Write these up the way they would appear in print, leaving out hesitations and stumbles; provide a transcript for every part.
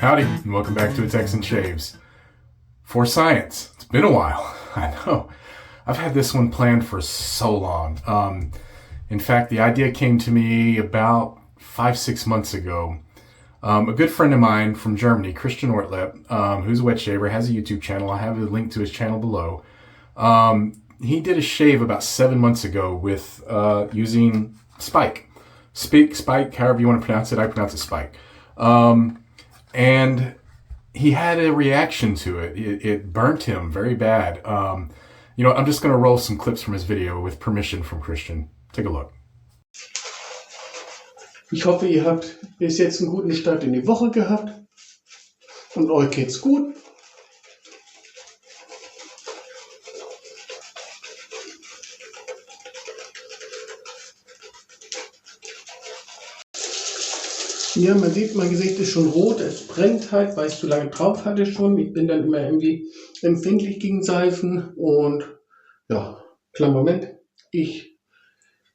Howdy, and welcome back to A Texan Shaves. For science. It's been a while. I know. I've had this one planned for so long. In fact, the idea came to me about 5-6 months ago. A good friend of mine from Germany, Christian Ortlepp, who's a wet shaver, has a YouTube channel. I have a link to his channel below. He did a shave about 7 months ago with using Speik. Speik, however you want to pronounce it. I pronounce it Speik. And he had a reaction to it. It burnt him very bad. I'm just going to roll some clips from his video with permission from Christian. Take a look. Ich hoffe, ihr habt bis jetzt einen guten Start in die Woche gehabt und euch geht's gut. Ja, man sieht, mein Gesicht ist schon rot, es brennt halt, weil ich zu lange drauf hatte schon. Ich bin dann immer irgendwie empfindlich gegen Seifen und ja, kleinen Moment. Ich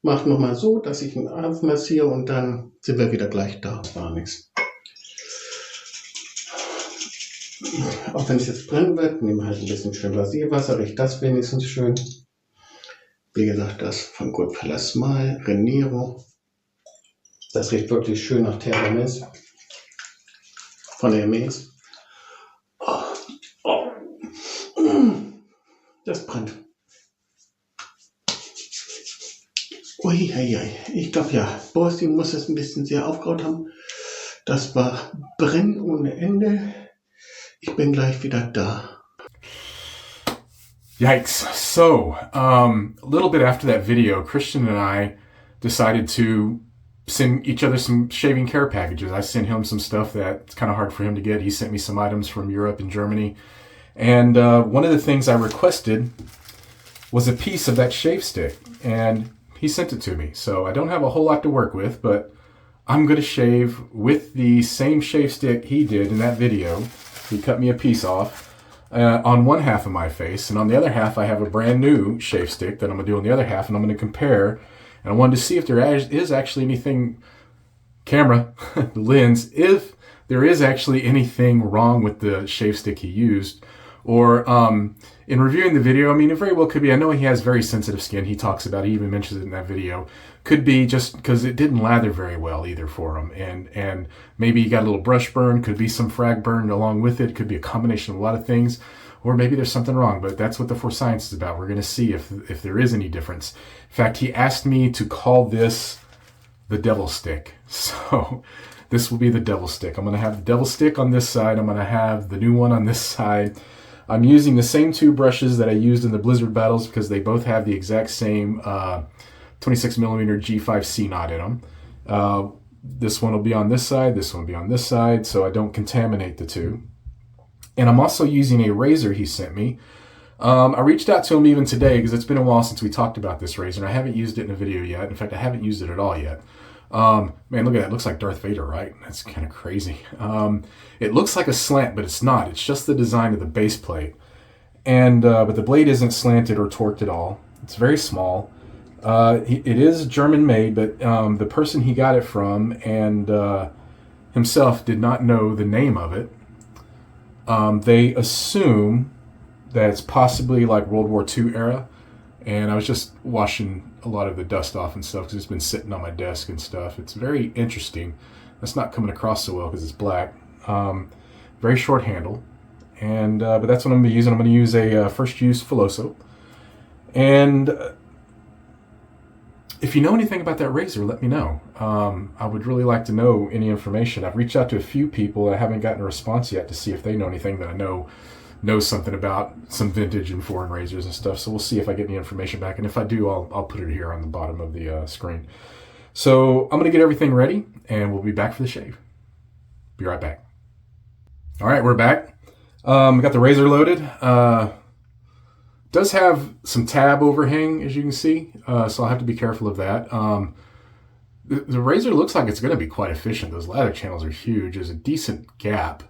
mache nochmal so, dass ich ihn aufmassiere und dann sind wir wieder gleich da. War nichts. Auch wenn es jetzt brennen wird, nehme halt ein bisschen schön Rasierwasser, riecht das wenigstens schön. Wie gesagt, das von Goodfellas Smile, Renero. Das riecht wirklich schön nach Terramis von der Hermes. Das brennt. Ui, ich glaube ja, Borsti muss das ein bisschen sehr aufgegraut haben. Das war Brennen ohne Ende. Ich bin gleich wieder da. Yikes. So, a little bit after that video, Christian and I decided to send each other some shaving care packages. I sent him some stuff that's kind of hard for him to get. He sent me some items from Europe and Germany. And one of the things I requested was a piece of that shave stick. And he sent it to me. So I don't have a whole lot to work with, but I'm going to shave with the same shave stick he did in that video. He cut me a piece off on one half of my face. And on the other half, I have a brand new shave stick that I'm going to do on the other half. And I'm going to compare. And I wanted to see if there is actually anything, camera, lens, if there is actually anything wrong with the shave stick he used. Or in reviewing the video, I mean, it very well could be. I know he has very sensitive skin. He talks about it. He even mentions it in that video. Could be just because it didn't lather very well either for him. And maybe he got a little brush burn. Could be some frag burn along with it. Could be a combination of a lot of things. Or maybe there's something wrong, but that's what the For Science is about. We're going to see if there is any difference. In fact, he asked me to call this the devil stick. So this will be the devil stick. I'm going to have the devil stick on this side. I'm going to have the new one on this side. I'm using the same two brushes that I used in the Blizzard battles because they both have the exact same 26mm G5C knot in them. This one will be on this side. This one will be on this side, so I don't contaminate the two. And I'm also using a razor he sent me. I reached out to him even today because it's been a while since we talked about this razor. And I haven't used it in a video yet. In fact, I haven't used it at all yet. Man, look at that. It looks like Darth Vader, right? That's kind of crazy. It looks like a slant, but it's not. It's just the design of the base plate. And but the blade isn't slanted or torqued at all. It's very small. It is German made, but the person he got it from and himself did not know the name of it. They assume that it's possibly like World War II era, and I was just washing a lot of the dust off and stuff because it's been sitting on my desk and stuff. It's very interesting. That's not coming across so well because it's black. Very short handle, and but that's what I'm going to be using. I'm going to use a first use Filoso, and if you know anything about that razor, let me know. I would really like to know any information. I've reached out to a few people. I haven't gotten a response yet to see if they know anything that I know something about some vintage and foreign razors and stuff. So we'll see if I get any information back. And if I do, I'll put it here on the bottom of the screen. So I'm going to get everything ready, and we'll be back for the shave. Be right back. All right, we're back. Got the razor loaded. Does have some tab overhang, as you can see, so I'll have to be careful of that. The razor looks like it's going to be quite efficient. Those lather channels are huge. There's a decent gap,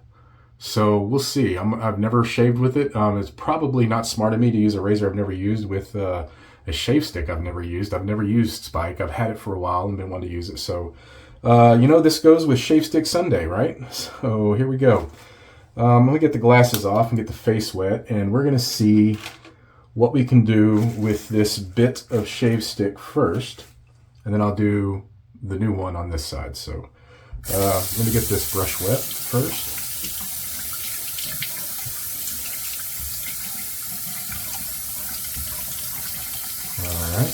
so we'll see. I've never shaved with it. It's probably not smart of me to use a razor I've never used with a shave stick I've never used. I've never used Speik. I've had it for a while and been wanting to use it, so You know, this goes with Shave Stick Sunday, right? So here we go. I'm going to get the glasses off and get the face wet, and we're going to see what we can do with this bit of shave stick first, and then I'll do the new one on this side. So I'm going to get this brush wet first. All right.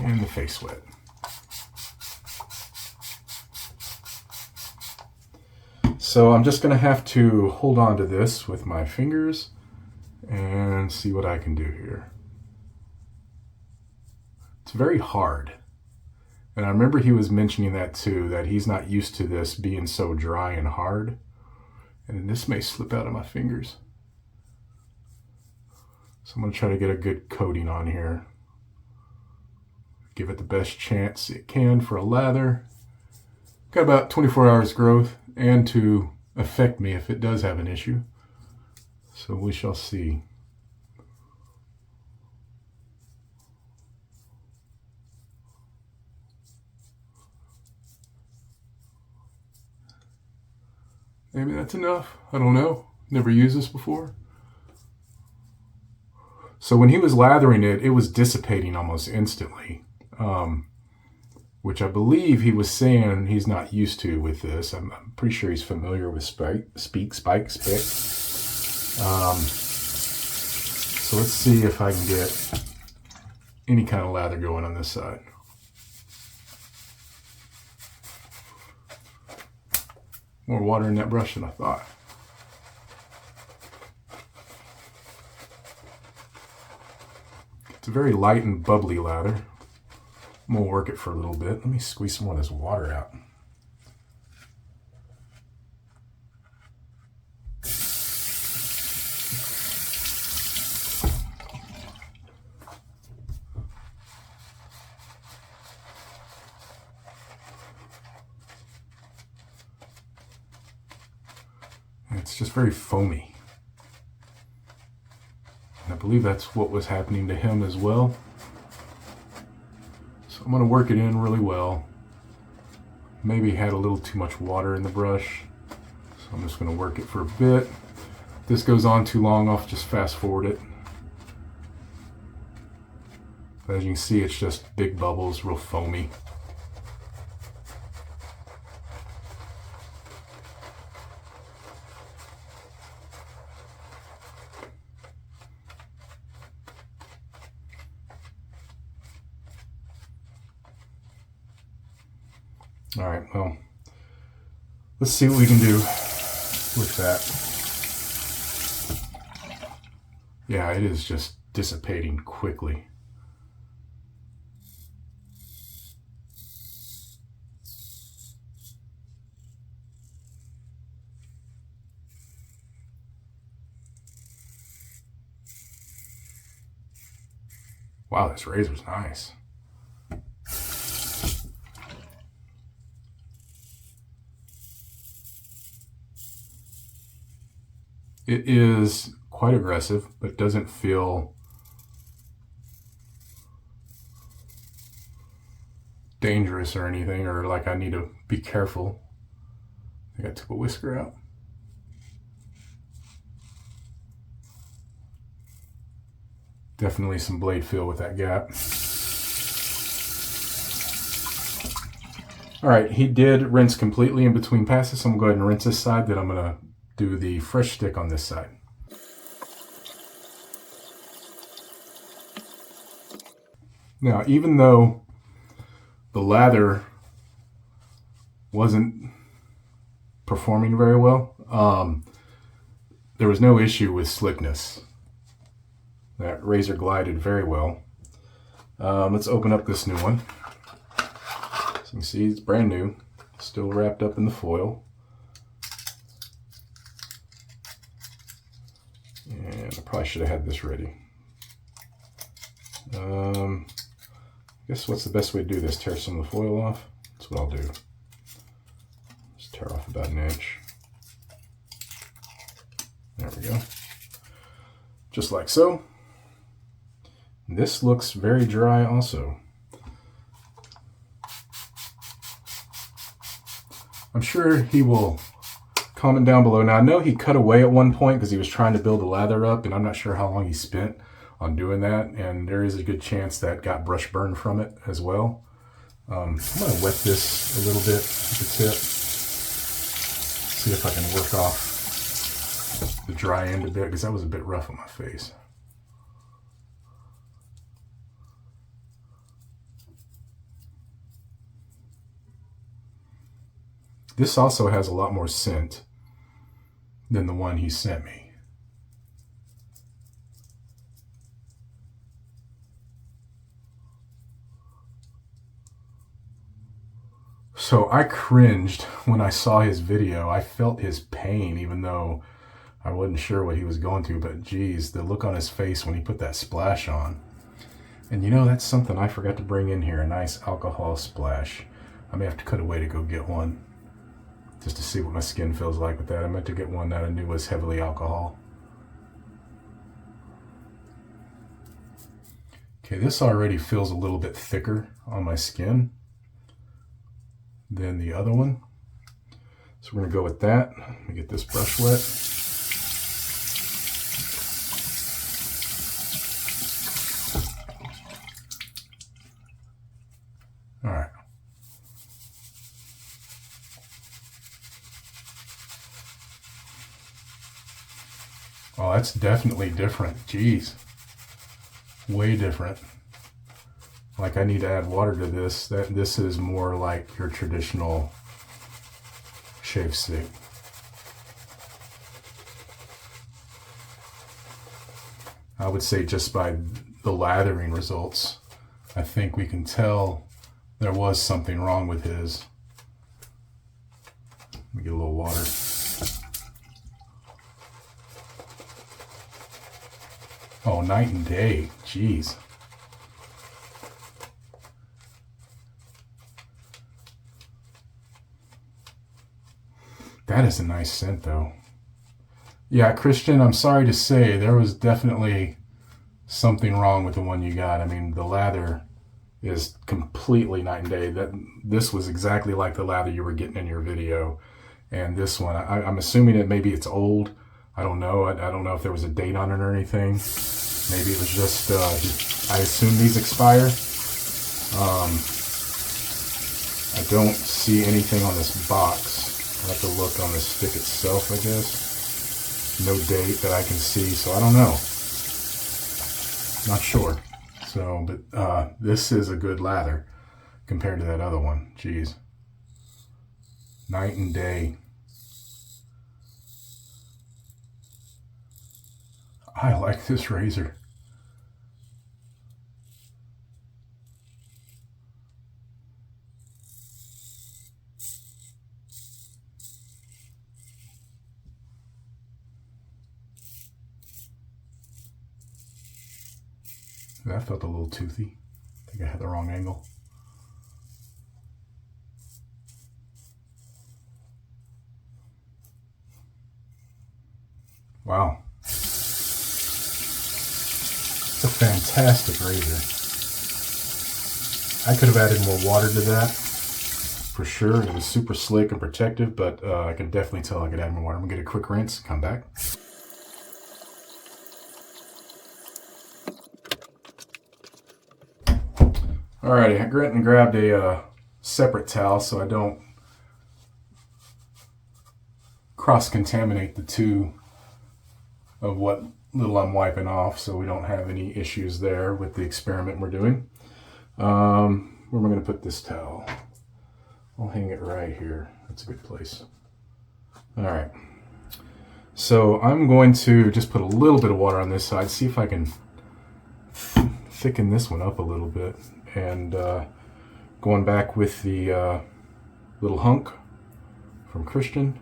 And the face wet. So I'm just going to have to hold on to this with my fingers and see what I can do here. It's very hard. And I remember he was mentioning that too, that he's not used to this being so dry and hard. And this may slip out of my fingers. So I'm going to try to get a good coating on here. Give it the best chance it can for a lather. Got about 24 hours growth and to affect me if it does have an issue. So we shall see. Maybe that's enough. I don't know. Never used this before. So when he was lathering it, it was dissipating almost instantly. Which I believe he was saying he's not used to with this. I'm pretty sure he's familiar with Speik. So let's see if I can get any kind of lather going on this side. More water in that brush than I thought. It's a very light and bubbly lather. I'm going to work it for a little bit. Let me squeeze some more of this water out. And it's just very foamy. And I believe that's what was happening to him as well. I'm going to work it in really well. Maybe had a little too much water in the brush. So I'm just going to work it for a bit. If this goes on too long, I'll just fast forward it. But as you can see, it's just big bubbles, real foamy. All right, well, let's see what we can do with that. Yeah, it is just dissipating quickly. Wow, this razor's nice. It is quite aggressive, but doesn't feel dangerous or anything, or like I need to be careful. I think I took a whisker out. Definitely some blade feel with that gap. All right, he did rinse completely in between passes, so I'm going to go ahead and rinse this side, then I'm going to do the fresh stick on this side. Now, even though the lather wasn't performing very well, there was no issue with slickness. That razor glided very well. Let's open up this new one. So you can see it's brand new, still wrapped up in the foil. And I probably should have had this ready. I guess what's the best way to do this? Tear some of the foil off? That's what I'll do. Just tear off about 1 inch. There we go. Just like so. This looks very dry also. I'm sure he will comment down below. Now, I know he cut away at one point because he was trying to build the lather up, and I'm not sure how long he spent on doing that, and there is a good chance that got brush burn from it as well. I'm going to wet this a little bit with the tip, see if I can work off the dry end a bit, because that was a bit rough on my face. This also has a lot more scent than the one he sent me. So I cringed when I saw his video. I felt his pain, even though I wasn't sure what he was going through, but geez, the look on his face when he put that splash on. And you know, that's something I forgot to bring in here, a nice alcohol splash. I may have to cut away to go get one, just to see what my skin feels like with that. I meant to get one that I knew was heavily alcohol. Okay, this already feels a little bit thicker on my skin than the other one. So we're gonna go with that. Let me get this brush wet. All right. Oh, that's definitely different. Jeez. Way different. Like, I need to add water to this. This is more like your traditional shave stick. I would say just by the lathering results, I think we can tell there was something wrong with his. Let me get a little water. Oh, night and day. Jeez. That is a nice scent, though. Yeah, Christian, I'm sorry to say, there was definitely something wrong with the one you got. I mean, the lather is completely night and day. This was exactly like the lather you were getting in your video. And this one, I'm assuming that maybe it's old. I don't know. I don't know if there was a date on it or anything. Maybe it was just, I assume these expire. I don't see anything on this box. I'll have to look on the stick itself, I guess. No date that I can see, so I don't know. Not sure. So, but this is a good lather compared to that other one. Jeez. Night and day. I like this razor. That felt a little toothy. I think I had the wrong angle. Wow. It's a fantastic razor. I could have added more water to that, for sure. It was super slick and protective, but I can definitely tell I could add more water. I'm gonna get a quick rinse, come back. Alrighty, I went and grabbed a separate towel so I don't cross-contaminate the two of what little I'm wiping off, so we don't have any issues there with the experiment we're doing. Where am I going to put this towel? I'll hang it right here. That's a good place. Alright, so I'm going to just put a little bit of water on this side, see if I can thicken this one up a little bit. And going back with the little hunk from Christian.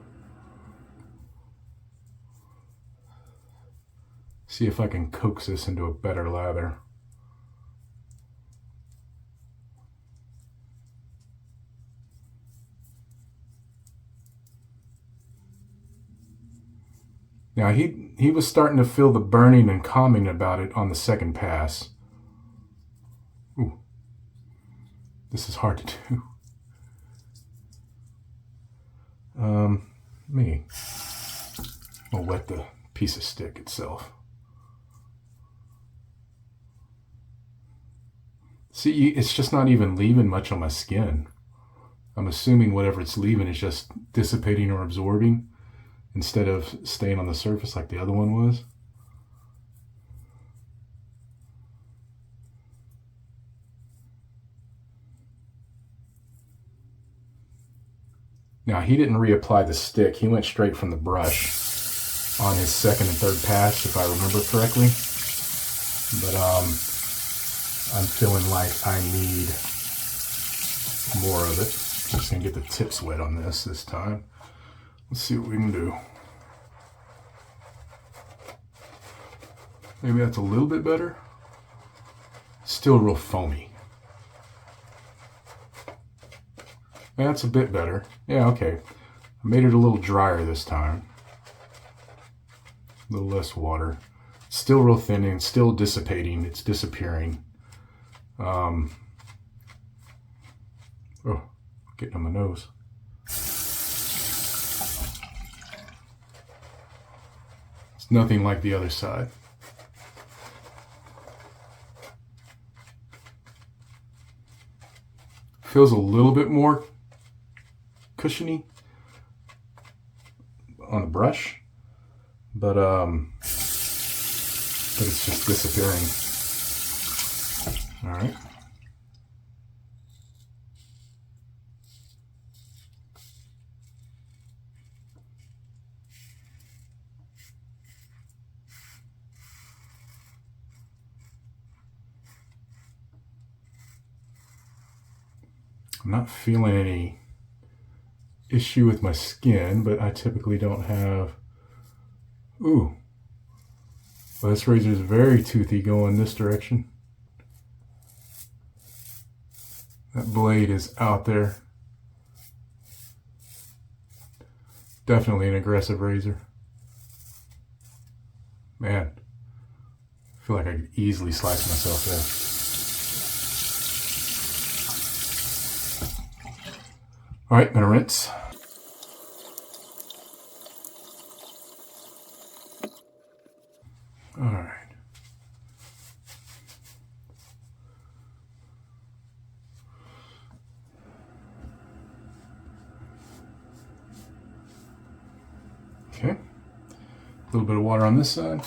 See if I can coax this into a better lather. Now he was starting to feel the burning and calming about it on the second pass. Ooh. This is hard to do. I'll wet the piece of stick itself. See, it's just not even leaving much on my skin. I'm assuming whatever it's leaving is just dissipating or absorbing instead of staying on the surface like the other one was. Now, he didn't reapply the stick. He went straight from the brush on his second and third pass, if I remember correctly. But I'm feeling like I need more of it. I'm just going to get the tips wet on this time. Let's see what we can do. Maybe that's a little bit better. Still real foamy. That's a bit better. Yeah, okay. I made it a little drier this time. A little less water. Still real thin and still dissipating. It's disappearing. Oh, getting on my nose. It's nothing like the other side. Feels a little bit more cushiony on the brush, but it's just disappearing. All right. I'm not feeling any issue with my skin, but I typically don't have... Ooh. Well, this razor is very toothy going this direction. That blade is out there. Definitely an aggressive razor. Man, I feel like I could easily slice myself there. All right, gonna rinse. All right. Okay. A little bit of water on this side.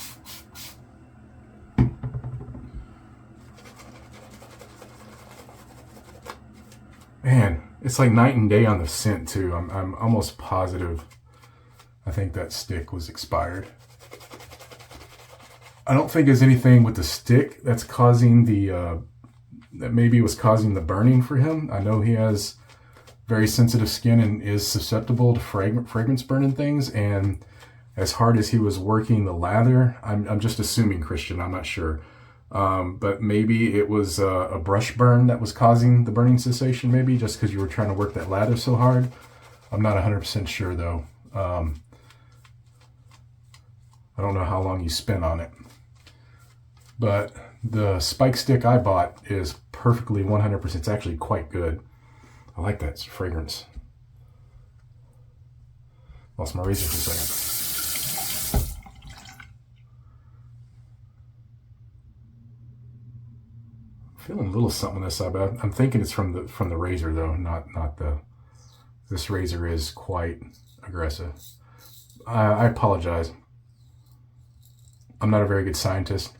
Man, it's like night and day on the scent too. I'm almost positive I think that stick was expired. I don't think there's anything with the stick that's causing the, that maybe was causing the burning for him. I know he has very sensitive skin and is susceptible to fragrance burning things. And as hard as he was working the lather, I'm just assuming, Christian, I'm not sure. But maybe it was a brush burn that was causing the burning sensation, maybe just because you were trying to work that lather so hard. I'm not 100% sure though. I don't know how long you spent on it. But the Speik stick I bought is perfectly 100%. It's actually quite good. I like that fragrance. Lost my razor for a second. I'm feeling a little something on this side, but I'm thinking it's from the razor though, not the. This razor is quite aggressive. I apologize. I'm not a very good scientist.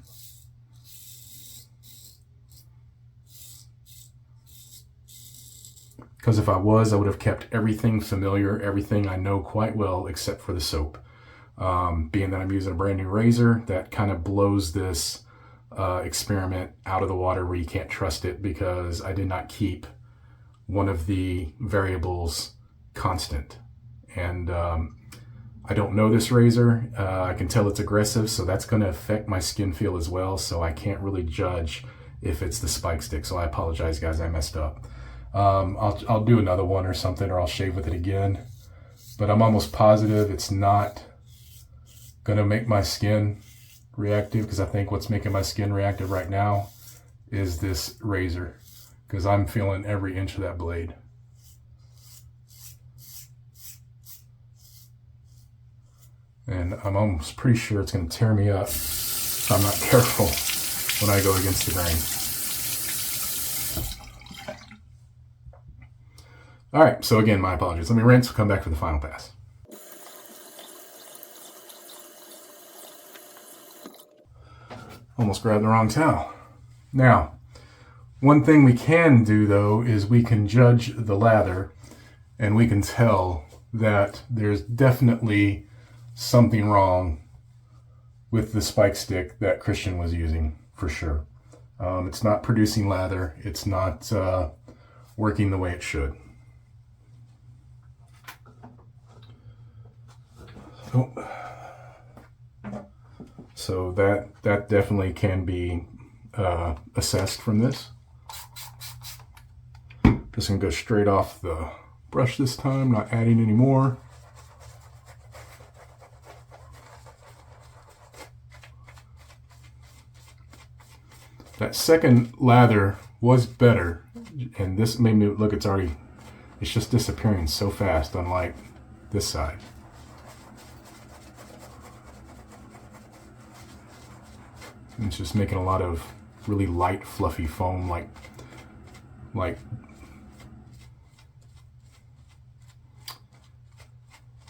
Because if I was, I would have kept everything familiar, everything I know quite well, except for the soap. Being that I'm using a brand new razor, that kind of blows this experiment out of the water where you can't trust it, because I did not keep one of the variables constant. And I don't know this razor. I can tell it's aggressive, so that's going to affect my skin feel as well. So I can't really judge if it's the Speik stick. So I apologize, guys. I messed up. I'll do another one or something, or I'll shave with it again. But I'm almost positive it's not going to make my skin reactive, because I think what's making my skin reactive right now is this razor, because I'm feeling every inch of that blade. And I'm almost pretty sure it's going to tear me up if I'm not careful when I go against the grain. All right, so again, my apologies. Let me rinse, come back for the final pass. Almost grabbed the wrong towel. Now, one thing we can do though is we can judge the lather and we can tell that there's definitely something wrong with the Speik stick that Christian was using, for sure. It's not producing lather. It's not working the way it should. So that definitely can be assessed from this. Just gonna go straight off the brush this time, not adding any more. That second lather was better, and this made me look, it's just disappearing so fast, unlike this side. And it's just making a lot of really light, fluffy foam, like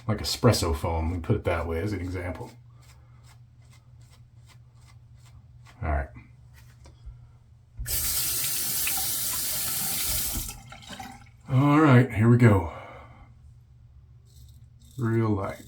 espresso foam, we put it that way as an example. All right. All right, here we go. Real light.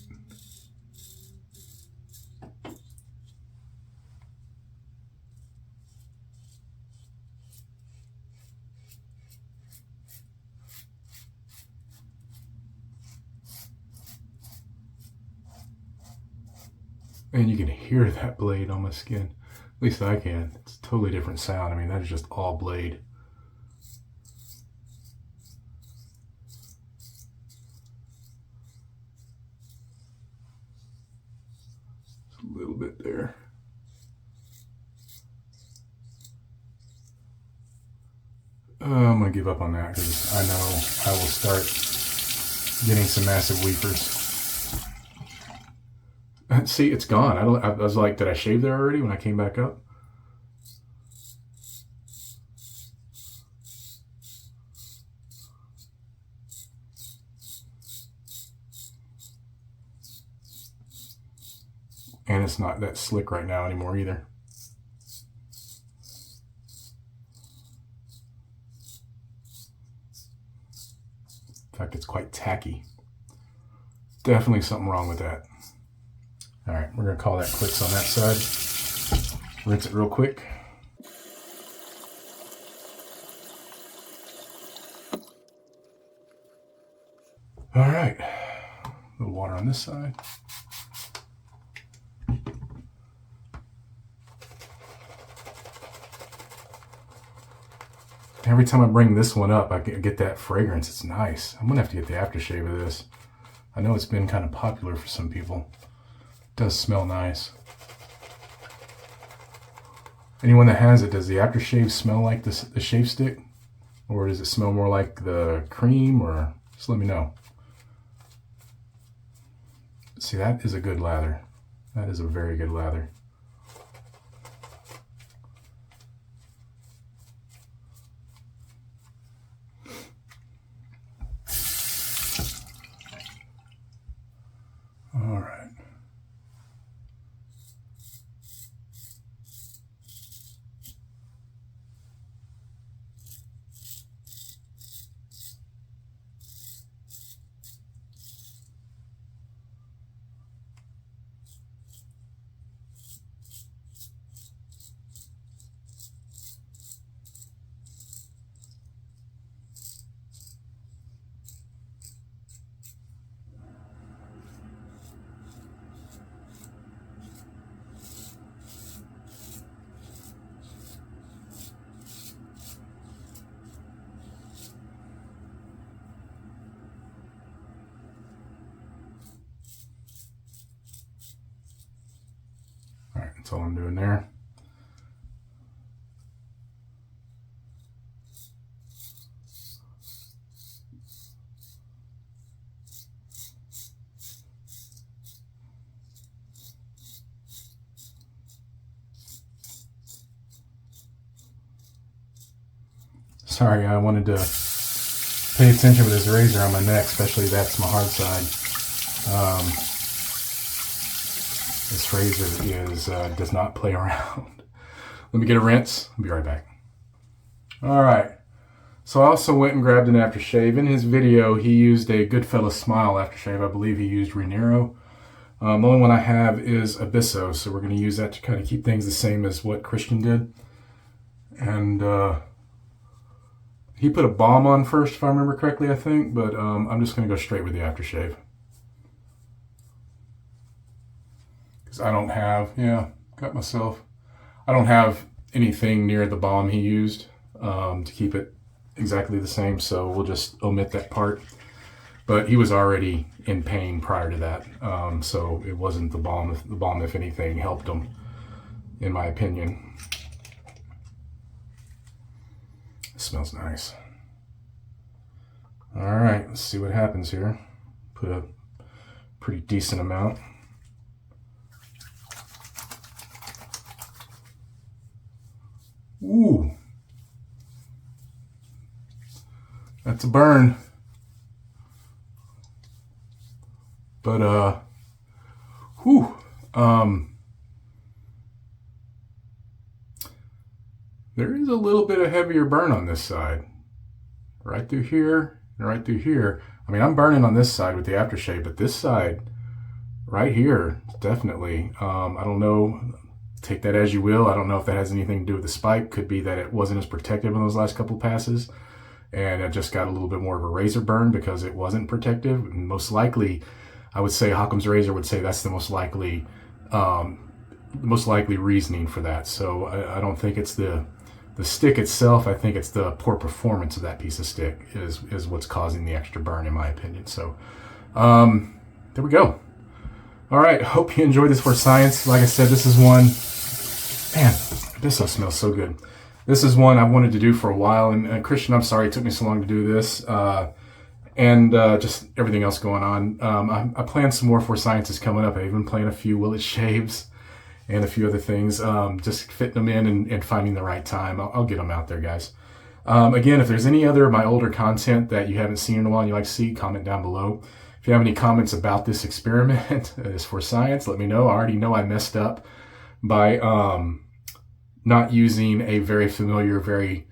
And you can hear that blade on my skin. At least I can. It's a totally different sound. I mean, that is just all blade. Just a little bit there. I'm going to give up on that because I know I will start getting some massive weepers. See, it's gone. I was like, did I shave there already when I came back up? And it's not that slick right now anymore either. In fact, it's quite tacky. Definitely something wrong with that. All right, we're gonna call that quits on that side. Rinse it real quick. All right, a little water on this side. Every time I bring this one up, I get that fragrance. It's nice. I'm gonna have to get the aftershave of this. I know it's been kind of popular for some people. It does smell nice. Anyone that has it, does the aftershave smell like the shave stick? Or does it smell more like the cream? Or just let me know. See, that is a good lather. That is a very good lather. All right. All right, that's all I'm doing there. Sorry, I wanted to pay attention with this razor on my neck, especially that's my hard side. This razor is does not play around. Let me get a rinse. I'll be right back. All right. So I also went and grabbed an aftershave. In his video, he used a Goodfellas Smile aftershave. I believe he used Raniero. The only one I have is Abisso, so we're going to use that to kind of keep things the same as what Christian did. And he put a balm on first, if I remember correctly, I think. But I'm just going to go straight with the aftershave. Because I don't have, I don't have anything near the balm he used to keep it exactly the same, so we'll just omit that part. But he was already in pain prior to that, so it wasn't the balm. The balm, if anything, helped him, in my opinion. It smells nice. All right, let's see what happens here. Put a pretty decent amount. Ooh. That's a burn. But, there is a little bit of heavier burn on this side. Right through here and right through here. I mean, I'm burning on this side with the aftershave, but this side right here, definitely. I don't know. Take that as you will. I don't know if that has anything to do with the Speik. Could be that it wasn't as protective in those last couple passes, and it just got a little bit more of a razor burn because it wasn't protective. And most likely, I would say Occam's razor would say that's the most likely reasoning for that. So I don't think it's the stick itself. I think it's the poor performance of that piece of stick is what's causing the extra burn, in my opinion. So there we go. All right, hope you enjoyed this for science. Like I said, this is one, man, this stuff smells so good. This is one I've wanted to do for a while, and Christian, I'm sorry it took me so long to do this, and just everything else going on. I plan some more for sciences coming up. I even plan a few Willet shaves and a few other things, just fitting them in and finding the right time. I'll get them out there, guys. Again, if there's any other of my older content that you haven't seen in a while and you'd like to see, comment down below. If you have any comments about this experiment, as for science, let me know. I already know I messed up by not using a very familiar, very,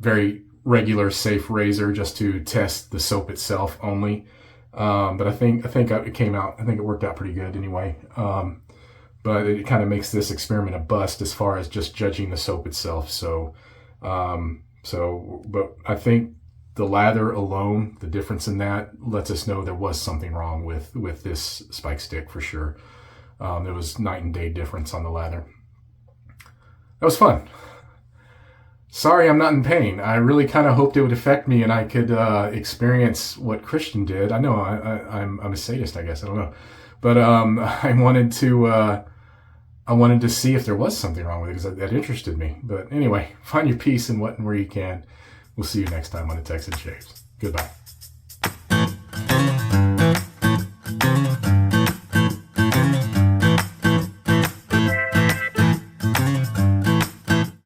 very regular, safe razor just to test the soap itself only. But I think it came out. I think it worked out pretty good anyway. But it kind of makes this experiment a bust as far as just judging the soap itself. So, but I think the lather alone, the difference in that lets us know there was something wrong with this Speik stick for sure. There was night and day difference on the lather. That was fun. Sorry I'm not in pain. I really kind of hoped it would affect me and I could experience what Christian did. I know I'm a sadist, I guess. I don't know. But I wanted to see if there was something wrong with it because that interested me. But anyway, find your peace in what and where you can. We'll see you next time on the Texan Shaves. Goodbye.